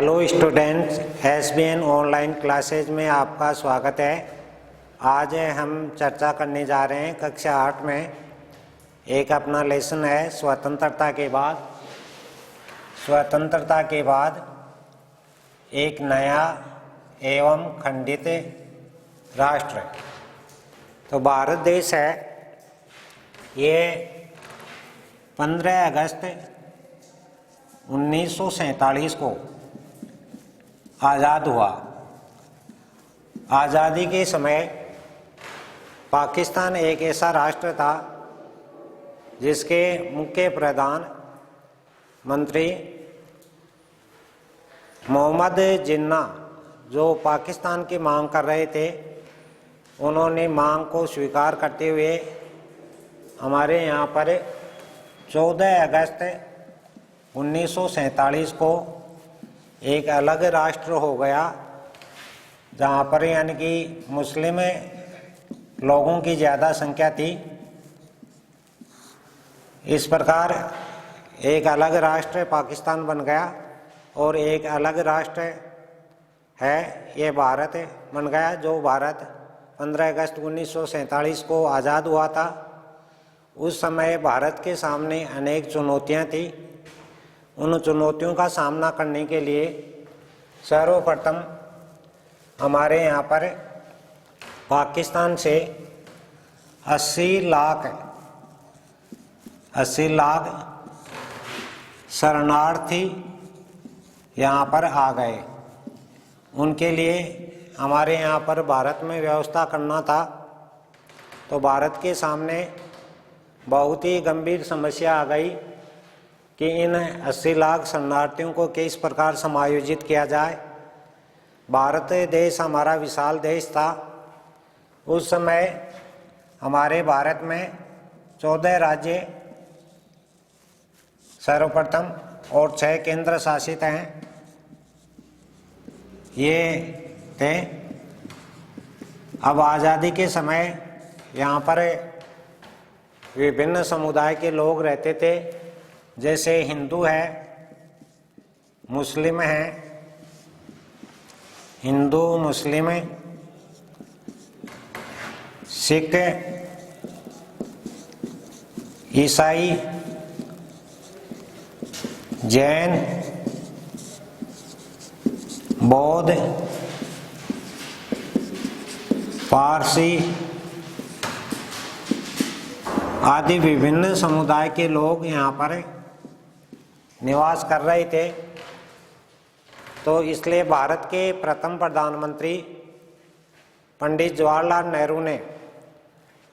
Hello students, SBN online classes में आपका स्वागत है। आज हम चर्चा करने जा रहे हैं कक्षा 8 में एक अपना लेसन है स्वतंत्रता के बाद एक नया एवं खंडित राष्ट्र। तो भारत देश है, ये 15 अगस्त 1947 को आज़ाद हुआ। आज़ादी के समय पाकिस्तान एक ऐसा राष्ट्र था जिसके मुख्य प्रधानमंत्री मोहम्मद जिन्ना जो पाकिस्तान की मांग कर रहे थे, उन्होंने मांग को स्वीकार करते हुए हमारे यहाँ पर 14 अगस्त 1947 को एक अलग राष्ट्र हो गया, जहाँ पर यानी कि मुस्लिम लोगों की ज़्यादा संख्या थी। इस प्रकार एक अलग राष्ट्र पाकिस्तान बन गया और एक अलग राष्ट्र है ये भारत बन गया, जो भारत 15 अगस्त 1947 को आज़ाद हुआ था। उस समय भारत के सामने अनेक चुनौतियाँ थी। उन चुनौतियों का सामना करने के लिए सर्वप्रथम हमारे यहाँ पर पाकिस्तान से 80 लाख शरणार्थी यहाँ पर आ गए। उनके लिए हमारे यहाँ पर भारत में व्यवस्था करना था, तो भारत के सामने बहुत ही गंभीर समस्या आ गई कि इन 80 लाख शरणार्थियों को किस प्रकार समायोजित किया जाए। भारत देश हमारा विशाल देश था। उस समय हमारे भारत में 14 राज्य सर्वप्रथम और 6 केंद्र शासित हैं। ये थे। अब आज़ादी के समय यहाँ पर विभिन्न समुदाय के लोग रहते थे, जैसे हिंदू है, मुस्लिम है, हिंदू मुस्लिम, सिख, ईसाई, जैन, बौद्ध, पारसी आदि विभिन्न समुदाय के लोग यहाँ पर निवास कर रहे थे। तो इसलिए भारत के प्रथम प्रधानमंत्री पंडित जवाहरलाल नेहरू ने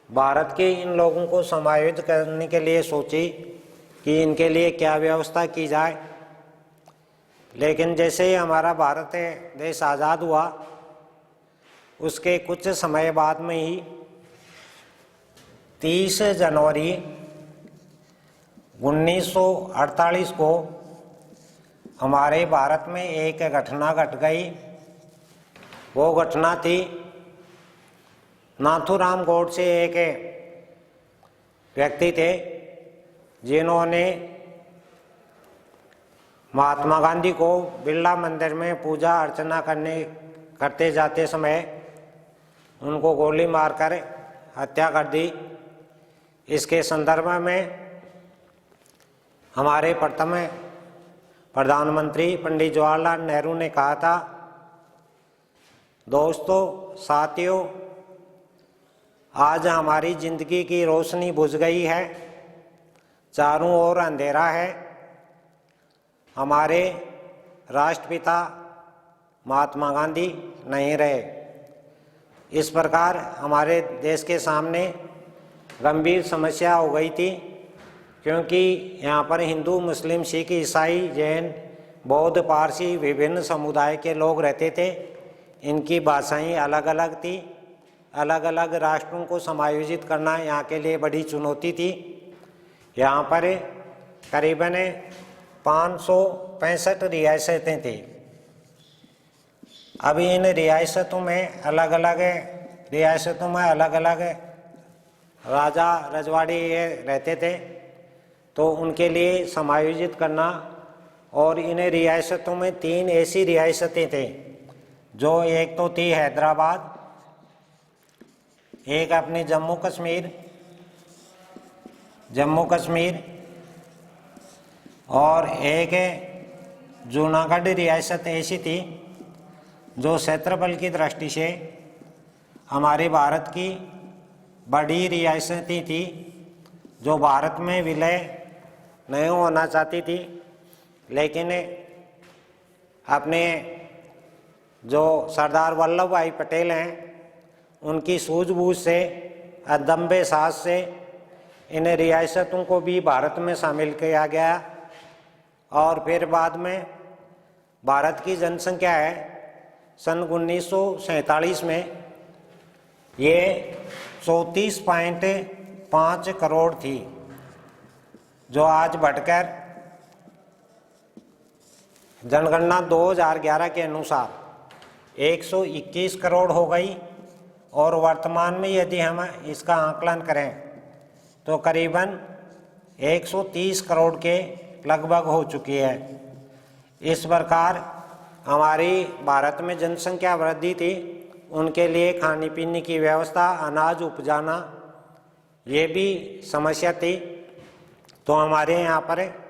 भारत के इन लोगों को समायोजित करने के लिए सोची कि इनके लिए क्या व्यवस्था की जाए। लेकिन जैसे ही हमारा भारत देश आज़ाद हुआ, उसके कुछ समय बाद में ही 30 जनवरी 1948 को हमारे भारत में एक घटना घट गई। वो घटना थी नाथूराम गोडसे, एक व्यक्ति थे जिन्होंने महात्मा गांधी को बिरला मंदिर में पूजा अर्चना करते जाते समय उनको गोली मारकर हत्या कर दी। इसके संदर्भ में हमारे प्रथम प्रधानमंत्री पंडित जवाहरलाल नेहरू ने कहा था, दोस्तों, साथियों, आज हमारी जिंदगी की रोशनी बुझ गई है, चारों ओर अंधेरा है। हमारे राष्ट्रपिता महात्मा गांधी नहीं रहे। इस प्रकार हमारे देश के सामने गंभीर समस्या हो गई थी, क्योंकि यहाँ पर हिंदू, मुस्लिम, सिख, ईसाई, जैन, बौद्ध, पारसी विभिन्न समुदाय के लोग रहते थे। इनकी भाषाएं अलग अलग थी। अलग अलग राष्ट्रों को समायोजित करना यहाँ के लिए बड़ी चुनौती थी। यहाँ पर करीबन 565 रियासतें थी। अभी इन रियासतों में अलग अलग राजा रजवाड़ी ये रहते थे, तो उनके लिए समायोजित करना और इन रियासतों में 3 ऐसी रियासतें थी, जो एक तो थी हैदराबाद, एक अपनी जम्मू कश्मीर और एक जूनागढ़ रियासत ऐसी थी जो क्षेत्रफल की दृष्टि से हमारे भारत की बड़ी रियासतें थी, जो भारत में विलय नहीं होना चाहती थी, लेकिन अपने जो सरदार वल्लभ भाई पटेल हैं उनकी सूझबूझ से, अदम्बे साहस से इन रियासतों को भी भारत में शामिल किया गया। और फिर बाद में भारत की जनसंख्या है सन 1947 में ये 34.5 करोड़ थी, जो आज बढ़कर जनगणना 2011 के अनुसार 121 करोड़ हो गई। और वर्तमान में यदि हम इसका आकलन करें तो करीबन 130 करोड़ के लगभग हो चुकी है। इस प्रकार हमारी भारत में जनसंख्या वृद्धि थी, उनके लिए खाने पीने की व्यवस्था, अनाज उपजाना, ये भी समस्या थी। तो हमारे यहाँ पर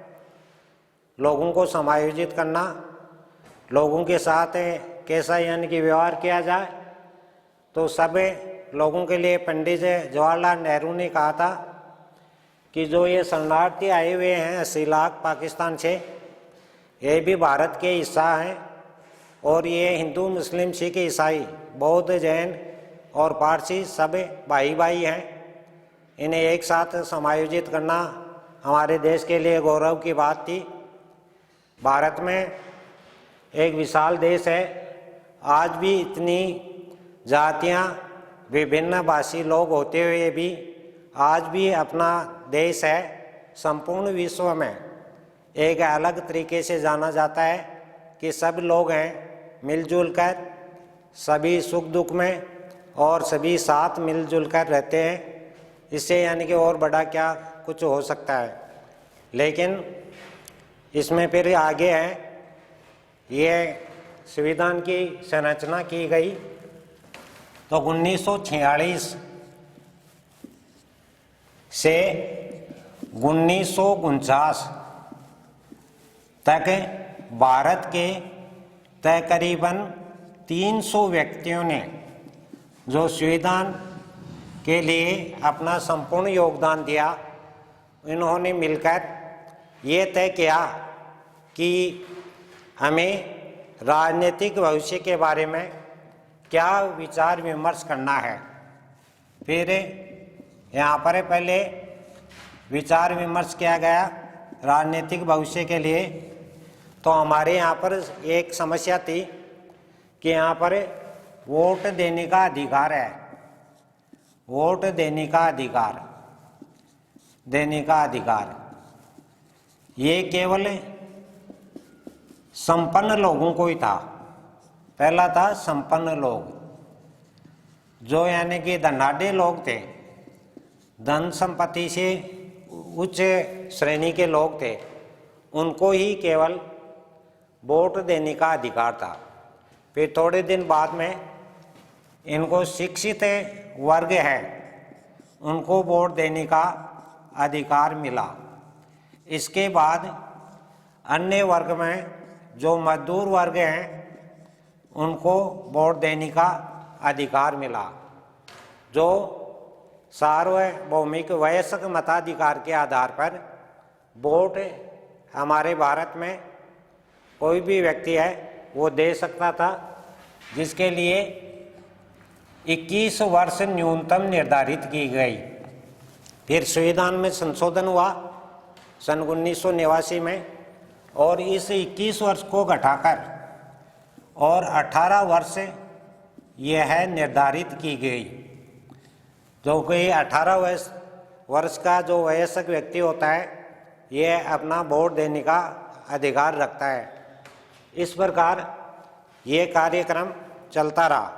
लोगों को समायोजित करना, लोगों के साथ कैसा यानी कि व्यवहार किया जाए, तो सब लोगों के लिए पंडित जवाहरलाल नेहरू ने कहा था कि जो ये शरणार्थी आए हुए हैं 80 लाख पाकिस्तान से, ये भी भारत के हिस्सा हैं और ये हिंदू, मुस्लिम, सिख, ईसाई, बौद्ध, जैन और पारसी सब भाई भाई हैं। इन्हें एक साथ समायोजित करना हमारे देश के लिए गौरव की बात थी। भारत में एक विशाल देश है, आज भी इतनी जातियां, विभिन्न भाषी लोग होते हुए भी आज भी अपना देश है संपूर्ण विश्व में एक अलग तरीके से जाना जाता है कि सब लोग हैं मिलजुल कर, सभी सुख दुख में और सभी साथ मिलजुल कर रहते हैं। इससे यानी कि और बड़ा क्या कुछ हो सकता है। लेकिन इसमें फिर आगे है, ये संविधान की संरचना की गई तो 1946 से 1949 तक भारत के तकरीबन 300 व्यक्तियों ने जो संविधान के लिए अपना संपूर्ण योगदान दिया, इन्होंने मिलकर ये तय किया कि हमें राजनीतिक भविष्य के बारे में क्या विचार विमर्श करना है। फिर यहाँ पर पहले विचार विमर्श किया गया राजनीतिक भविष्य के लिए। तो हमारे यहाँ पर एक समस्या थी कि यहाँ पर वोट देने का अधिकार है, वोट देने का अधिकार ये केवल संपन्न लोगों को ही था। पहला था संपन्न लोग, जो यानी कि धनाढ्य लोग थे, धन संपत्ति से उच्च श्रेणी के लोग थे, उनको ही केवल वोट देने का अधिकार था। फिर थोड़े दिन बाद में इनको शिक्षित वर्ग है उनको वोट देने का अधिकार मिला। इसके बाद अन्य वर्ग में जो मजदूर वर्ग हैं उनको वोट देने का अधिकार मिला। जो सार्वभौमिक वयस्क मताधिकार के आधार पर वोट हमारे भारत में कोई भी व्यक्ति है वो दे सकता था, जिसके लिए 21 वर्ष न्यूनतम निर्धारित की गई। फिर संविधान में संशोधन हुआ सन 1989 में और इस 21 वर्ष को घटाकर और 18 वर्ष यह निर्धारित की गई। जो कि 18 वर्ष का जो वयस्क व्यक्ति होता है यह अपना वोट देने का अधिकार रखता है। इस प्रकार ये कार्यक्रम चलता रहा।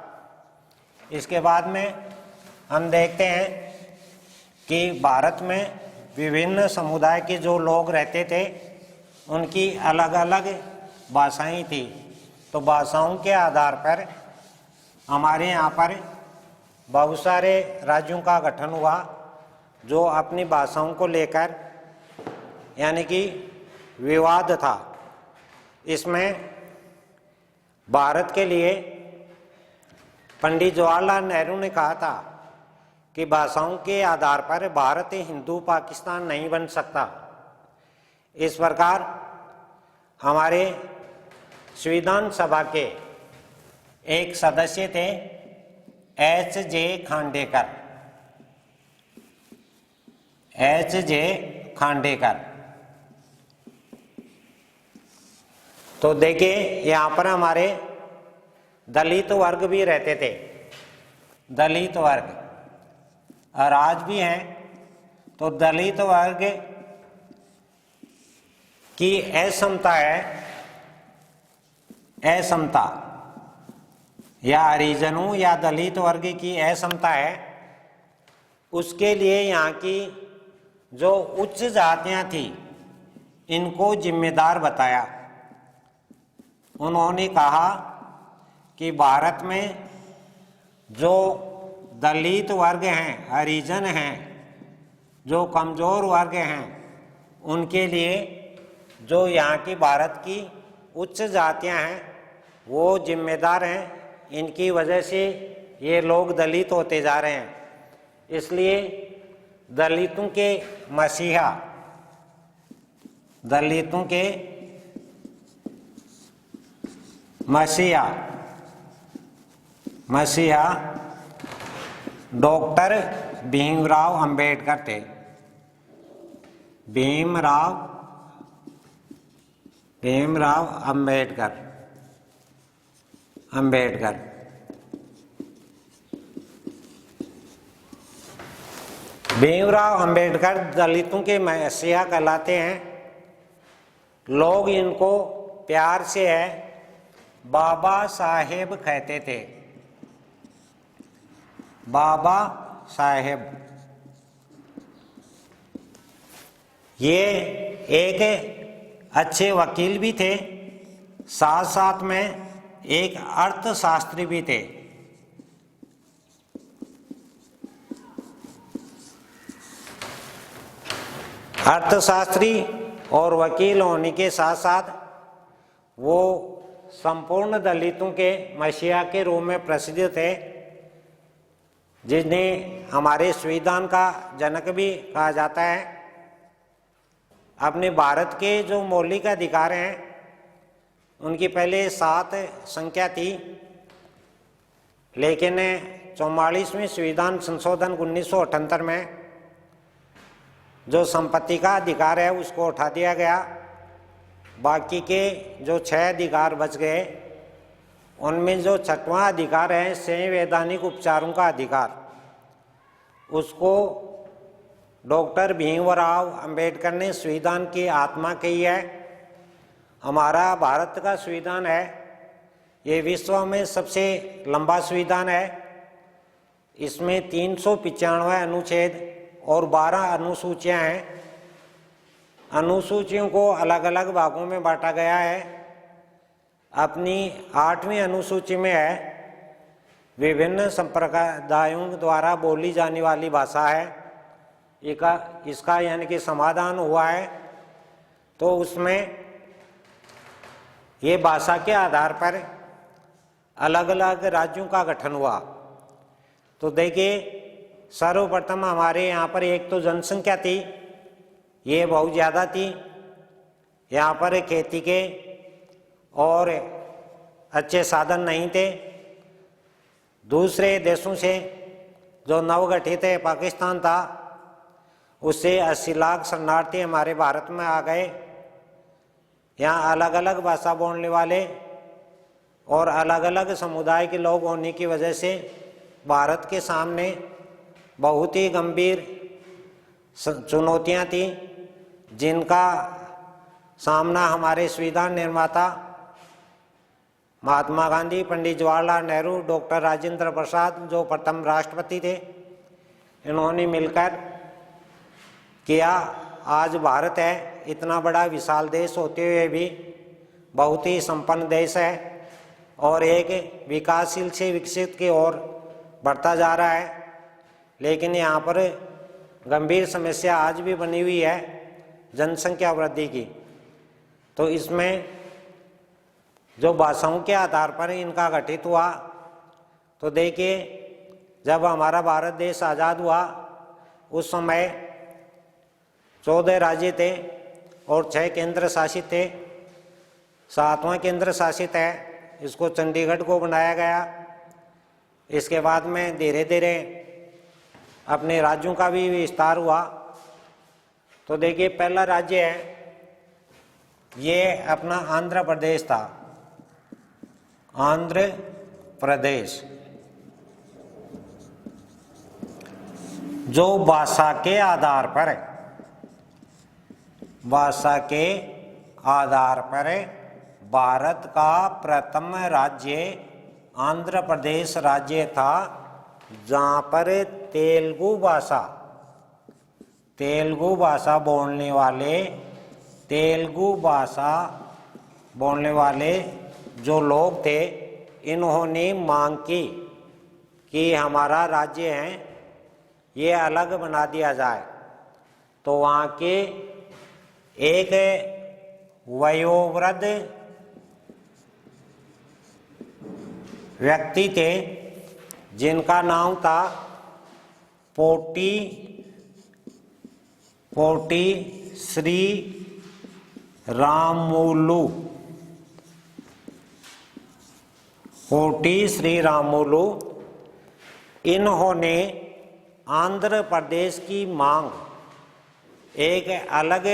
इसके बाद में हम देखते हैं कि भारत में विभिन्न समुदाय के जो लोग रहते थे उनकी अलग अलग भाषाएं थी। तो भाषाओं के आधार पर हमारे यहाँ पर बहुत सारे राज्यों का गठन हुआ जो अपनी भाषाओं को लेकर यानी कि विवाद था। इसमें भारत के लिए पंडित जवाहरलाल नेहरू ने कहा था कि भाषाओं के आधार पर भारत हिंदू पाकिस्तान नहीं बन सकता। इस प्रकार हमारे संविधान सभा के एक सदस्य थे H.J. खांडेकर। H.J. खांडेकर। तो देखिए यहाँ पर हमारे दलित वर्ग भी रहते थे, दलित वर्ग और आज भी हैं। तो दलित वर्ग की असमता है, असमता या हरिजनों या दलित वर्ग की असमता है, उसके लिए यहाँ की जो उच्च जातियां थी इनको जिम्मेदार बताया। उन्होंने कहा कि भारत में जो दलित वर्ग हैं, हरिजन हैं, जो कमजोर वर्ग हैं, उनके लिए जो यहाँ की भारत की उच्च जातियां हैं वो जिम्मेदार हैं। इनकी वजह से ये लोग दलित होते जा रहे हैं। इसलिए दलितों के मसीहा, दलितों के मसीहा मसीहा डॉक्टर भीमराव अंबेडकर थे। भीमराव अंबेडकर। भीमराव अंबेडकर दलितों के मसीहा कहलाते हैं। लोग इनको प्यार से है बाबा साहेब कहते थे, बाबा साहेब। ये एक अच्छे वकील भी थे, साथ साथ में एक अर्थशास्त्री भी थे। अर्थशास्त्री और वकील होने के साथ साथ वो संपूर्ण दलितों के मसीहा के रूप में प्रसिद्ध थे, जिन्हें हमारे संविधान का जनक भी कहा जाता है। अपने भारत के जो मौलिक अधिकार हैं उनकी पहले 7 संख्या थी, लेकिन 44वें संविधान संशोधन 1978 में जो संपत्ति का अधिकार है उसको उठा दिया गया। बाकी के जो 6 अधिकार बच गए, उनमें जो 6वां अधिकार है संवैधानिक उपचारों का अधिकार, उसको डॉक्टर भीमराव अंबेडकर ने संविधान की आत्मा कही है। हमारा भारत का संविधान है, ये विश्व में सबसे लंबा संविधान है। इसमें 395 अनुच्छेद और 12 अनुसूचियां हैं। अनुसूचियों को अलग अलग भागों में बांटा गया है। अपनी 8वीं अनुसूची में है विभिन्न संप्रदायों द्वारा बोली जाने वाली भाषा है। इसका यानी कि समाधान हुआ है। तो उसमें ये भाषा के आधार पर अलग अलग राज्यों का गठन हुआ। तो देखिए सर्वप्रथम हमारे यहाँ पर एक तो जनसंख्या थी, ये बहुत ज़्यादा थी। यहाँ पर खेती के और अच्छे साधन नहीं थे। दूसरे देशों से जो नवगठित पाकिस्तान था, उससे 80 लाख शरणार्थी हमारे भारत में आ गए। यहाँ अलग अलग भाषा बोलने वाले और अलग अलग समुदाय के लोग होने की वजह से भारत के सामने बहुत ही गंभीर चुनौतियाँ थीं, जिनका सामना हमारे संविधान निर्माता महात्मा गांधी, पंडित जवाहरलाल नेहरू, डॉक्टर राजेंद्र प्रसाद जो प्रथम राष्ट्रपति थे, इन्होंने मिलकर किया आज भारत है इतना बड़ा विशाल देश होते हुए भी बहुत ही संपन्न देश है और एक विकासशील से विकसित की ओर बढ़ता जा रहा है, लेकिन यहाँ पर गंभीर समस्या आज भी बनी हुई है जनसंख्या वृद्धि की। तो इसमें जो भाषाओं के आधार पर इनका गठित हुआ, तो देखिए जब हमारा भारत देश आज़ाद हुआ उस समय 14 राज्य थे और 6 केंद्र शासित थे। 7वां केंद्र शासित है, इसको चंडीगढ़ को बनाया गया। इसके बाद में धीरे धीरे अपने राज्यों का भी विस्तार हुआ। तो देखिए पहला राज्य है ये अपना आंध्र प्रदेश था, आंध्र प्रदेश, जो भाषा के आधार पर भारत का प्रथम राज्य आंध्र प्रदेश राज्य था, जहाँ पर तेलुगु भाषा बोलने वाले जो लोग थे, इन्होंने मांग की कि हमारा राज्य है ये अलग बना दिया जाए। तो वहाँ के एक वयोवृद्ध व्यक्ति थे जिनका नाम था पोटी श्री रामुलु। इन्होंने आंध्र प्रदेश की मांग एक अलग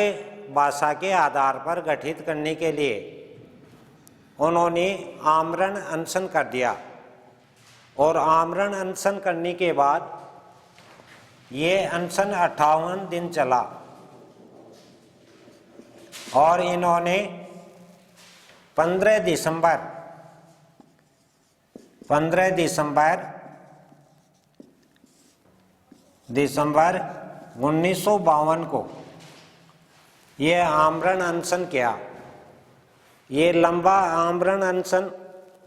भाषा के आधार पर गठित करने के लिए उन्होंने आमरण अनशन कर दिया और आमरण अनशन करने के बाद ये अनशन 58 दिन चला और इन्होंने 15 दिसंबर 1952 को ये आमरण अनशन किया। ये लंबा आमरण अनशन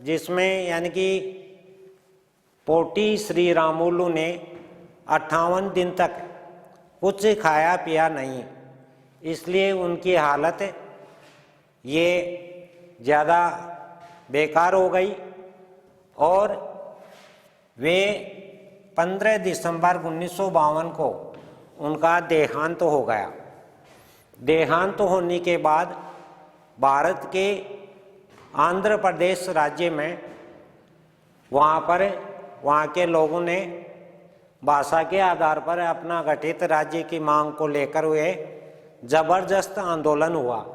जिसमें यानी कि पोटी श्री रामुलु ने 58 दिन तक कुछ खाया पिया नहीं, इसलिए उनकी हालत ये ज़्यादा बेकार हो गई और वे 15 दिसंबर 1952 को उनका देहांत हो गया। देहांत होने के बाद भारत के आंध्र प्रदेश राज्य में वहाँ के लोगों ने भाषा के आधार पर अपना गठित राज्य की मांग को लेकर हुए जबरदस्त आंदोलन हुआ।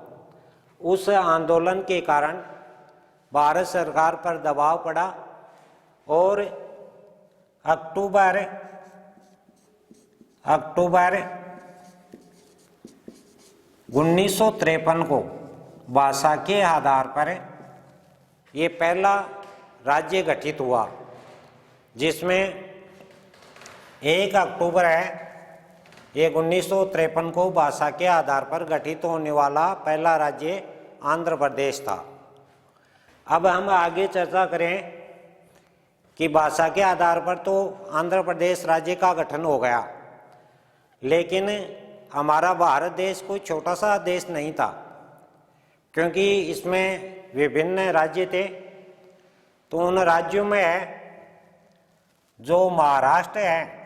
उस आंदोलन के कारण भारत सरकार पर दबाव पड़ा और अक्टूबर 1953 को भाषा के आधार पर ये पहला राज्य गठित हुआ, जिसमें 1 अक्टूबर है ये 1953 को भाषा के आधार पर गठित होने वाला पहला राज्य आंध्र प्रदेश था। अब हम आगे चर्चा करें कि भाषा के आधार पर तो आंध्र प्रदेश राज्य का गठन हो गया, लेकिन हमारा भारत देश कोई छोटा सा देश नहीं था, क्योंकि इसमें विभिन्न राज्य थे। तो उन राज्यों में है जो महाराष्ट्र है,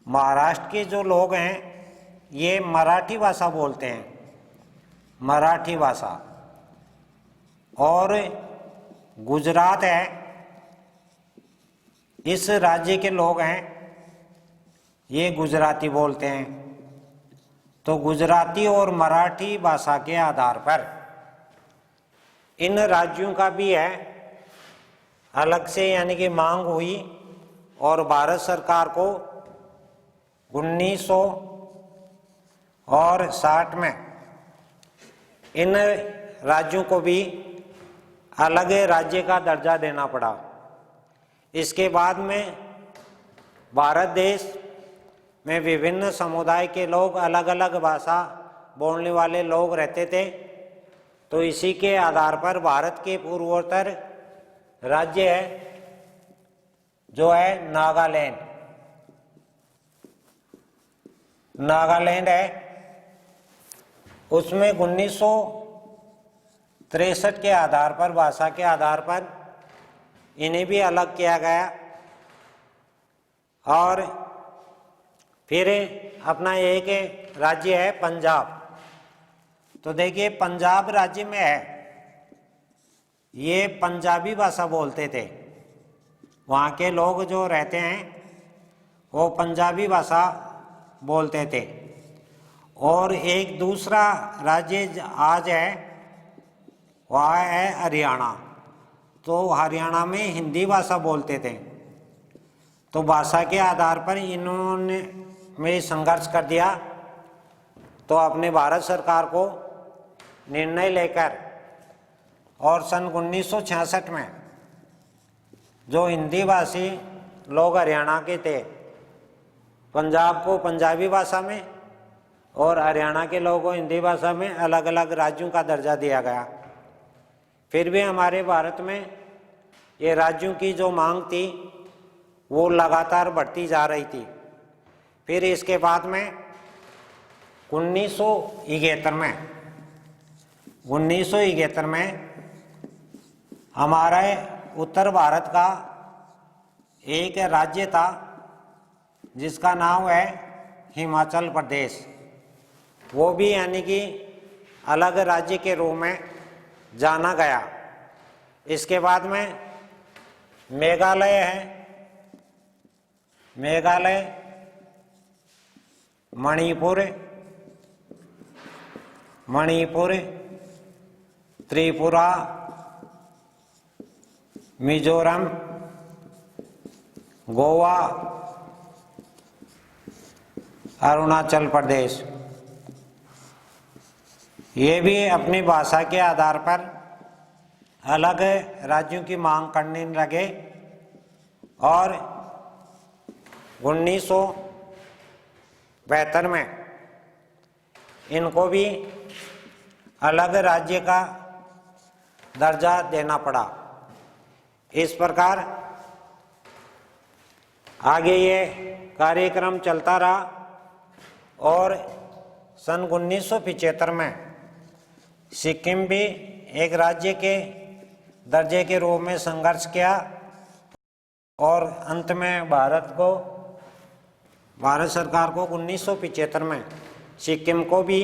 महाराष्ट्र के जो लोग हैं ये मराठी भाषा बोलते हैं, मराठी भाषा। और गुजरात है, इस राज्य के लोग हैं ये गुजराती बोलते हैं। तो गुजराती और मराठी भाषा के आधार पर इन राज्यों का भी है अलग से यानी कि मांग हुई और भारत सरकार को 1960 में इन राज्यों को भी अलग राज्य का दर्जा देना पड़ा। इसके बाद में भारत देश में विभिन्न समुदाय के लोग, अलग अलग भाषा बोलने वाले लोग रहते थे। तो इसी के आधार पर भारत के पूर्वोत्तर राज्य है जो है नागालैंड। नागालैंड है, उसमें 1963 के आधार पर, भाषा के आधार पर इन्हें भी अलग किया गया। और फिर अपना एक राज्य है पंजाब। तो देखिए पंजाब राज्य में है, ये पंजाबी भाषा बोलते थे, वहाँ के लोग जो रहते हैं वो पंजाबी भाषा बोलते थे। और एक दूसरा राज्य आज है, वह है हरियाणा। तो हरियाणा में हिंदी भाषा बोलते थे। तो भाषा के आधार पर इन्होंने में संघर्ष कर दिया। तो अपने भारत सरकार को निर्णय लेकर और सन 1966 में जो हिंदी भाषी लोग हरियाणा के थे, पंजाब को पंजाबी भाषा में और हरियाणा के लोगों को हिंदी भाषा में अलग अलग राज्यों का दर्जा दिया गया। फिर भी हमारे भारत में ये राज्यों की जो मांग थी वो लगातार बढ़ती जा रही थी। फिर इसके बाद में 1971 में हमारे उत्तर भारत का एक राज्य था जिसका नाम है हिमाचल प्रदेश। वो भी यानी कि अलग राज्य के रूप में जाना गया। इसके बाद में मेघालय है, मेघालय, मणिपुर, त्रिपुरा, मिजोरम, गोवा, अरुणाचल प्रदेश, ये भी अपनी भाषा के आधार पर अलग राज्यों की मांग करने लगे। और 1972 में इनको भी अलग राज्य का दर्जा देना पड़ा। इस प्रकार आगे ये कार्यक्रम चलता रहा और सन 1975 में सिक्किम भी एक राज्य के दर्जे के रूप में संघर्ष किया और अंत में भारत सरकार को 1975 में सिक्किम को भी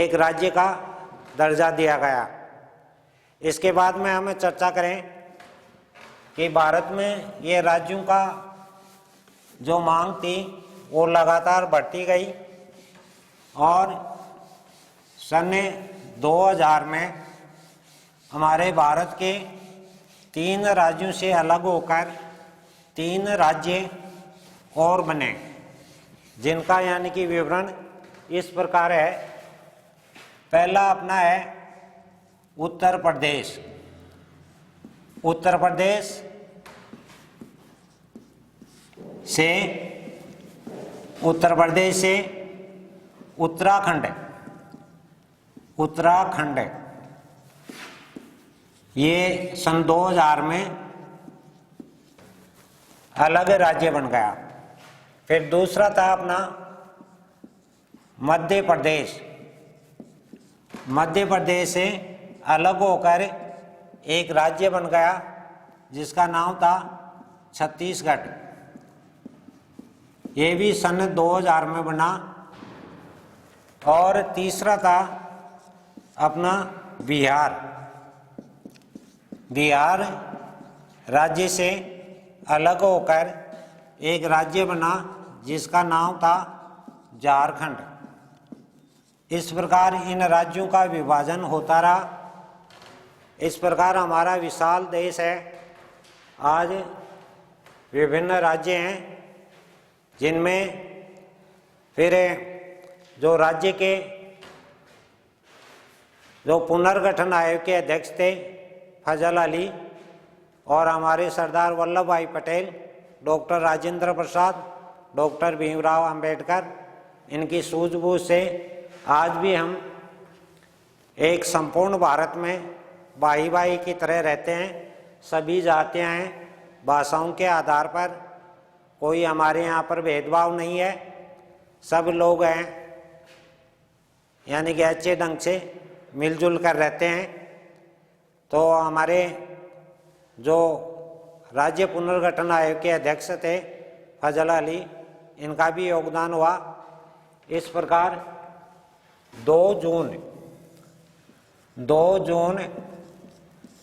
एक राज्य का दर्जा दिया गया। इसके बाद में हमें चर्चा करें कि भारत में ये राज्यों का जो मांग थी वो लगातार बढ़ती गई और सन 2000 में हमारे भारत के 3 राज्यों से अलग होकर 3 राज्य और बने, जिनका यानी कि विवरण इस प्रकार है। पहला अपना है उत्तर प्रदेश। उत्तर प्रदेश से उत्तराखंड ये सन 2000 में अलग राज्य बन गया। फिर दूसरा था अपना मध्य प्रदेश से अलग होकर एक राज्य बन गया जिसका नाम था छत्तीसगढ़। ये भी सन 2000 में बना। और तीसरा था अपना बिहार राज्य से अलग होकर एक राज्य बना जिसका नाम था झारखंड। इस प्रकार इन राज्यों का विभाजन होता रहा। इस प्रकार हमारा विशाल देश है। आज विभिन्न राज्य हैं जिनमें फिर जो राज्य के जो पुनर्गठन आयोग के अध्यक्ष थे फजल अली और हमारे सरदार वल्लभ भाई पटेल, डॉक्टर राजेंद्र प्रसाद डॉक्टर भीमराव अंबेडकर, इनकी सूझबूझ से आज भी हम एक संपूर्ण भारत में भाई भाई की तरह रहते हैं। सभी जातियां हैं, भाषाओं के आधार पर कोई हमारे यहाँ पर भेदभाव नहीं है, सब लोग हैं, यानी कि अच्छे ढंग से मिलजुल कर रहते हैं। तो हमारे जो राज्य पुनर्गठन आयोग के अध्यक्ष थे फजल अली, इनका भी योगदान हुआ। इस प्रकार 2 जून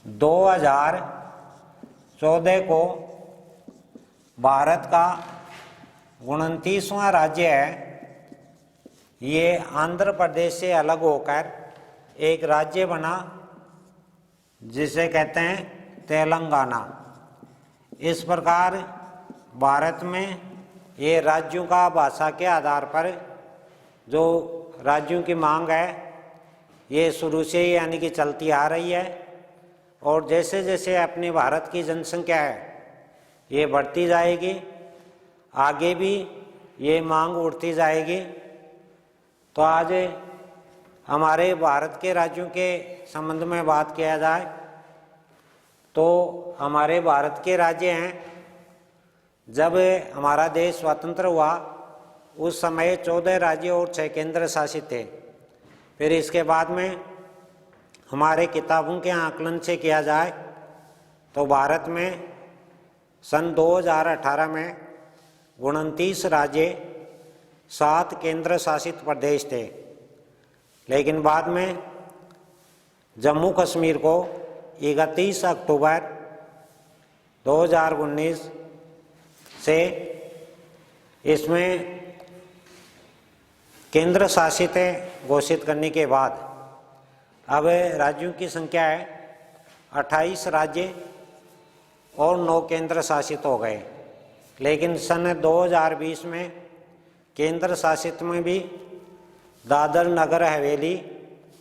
2014 को भारत का 29वां राज्य है, ये आंध्र प्रदेश से अलग होकर एक राज्य बना जिसे कहते हैं तेलंगाना। इस प्रकार भारत में ये राज्यों का भाषा के आधार पर जो राज्यों की मांग है, ये शुरू से ही यानी कि चलती आ रही है। और जैसे जैसे अपने भारत की जनसंख्या है ये बढ़ती जाएगी, आगे भी ये मांग उठती जाएगी। तो आज हमारे भारत के राज्यों के संबंध में बात किया जाए तो हमारे भारत के राज्य हैं, जब हमारा देश स्वतंत्र हुआ उस समय 14 राज्य और 6 केंद्र शासित थे। फिर इसके बाद में हमारे किताबों के आकलन से किया जाए तो भारत में सन 2018 में 29 राज्य, 7 केंद्र शासित प्रदेश थे। लेकिन बाद में जम्मू कश्मीर को 31 अक्टूबर 2019 से इसमें केंद्र शासित घोषित करने के बाद अब राज्यों की संख्या है 28 राज्य और 9 केंद्र शासित हो गए। लेकिन सन 2020 में केंद्र शासित में भी दादर नगर हवेली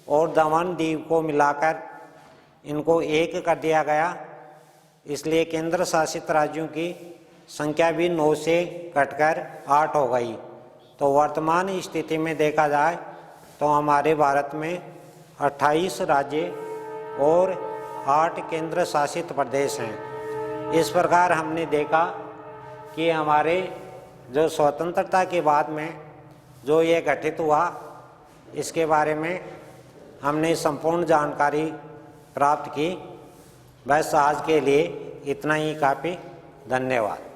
और दमन दीव को मिलाकर इनको एक कर दिया गया। इसलिए केंद्र शासित राज्यों की संख्या भी 9 से घटकर 8 हो गई। तो वर्तमान स्थिति में देखा जाए तो हमारे भारत में 28 राज्य और 8 केंद्र शासित प्रदेश हैं। इस प्रकार हमने देखा कि हमारे जो स्वतंत्रता के बाद में जो ये गठित हुआ, इसके बारे में हमने संपूर्ण जानकारी प्राप्त की। बस आज के लिए इतना ही काफ़ी। धन्यवाद।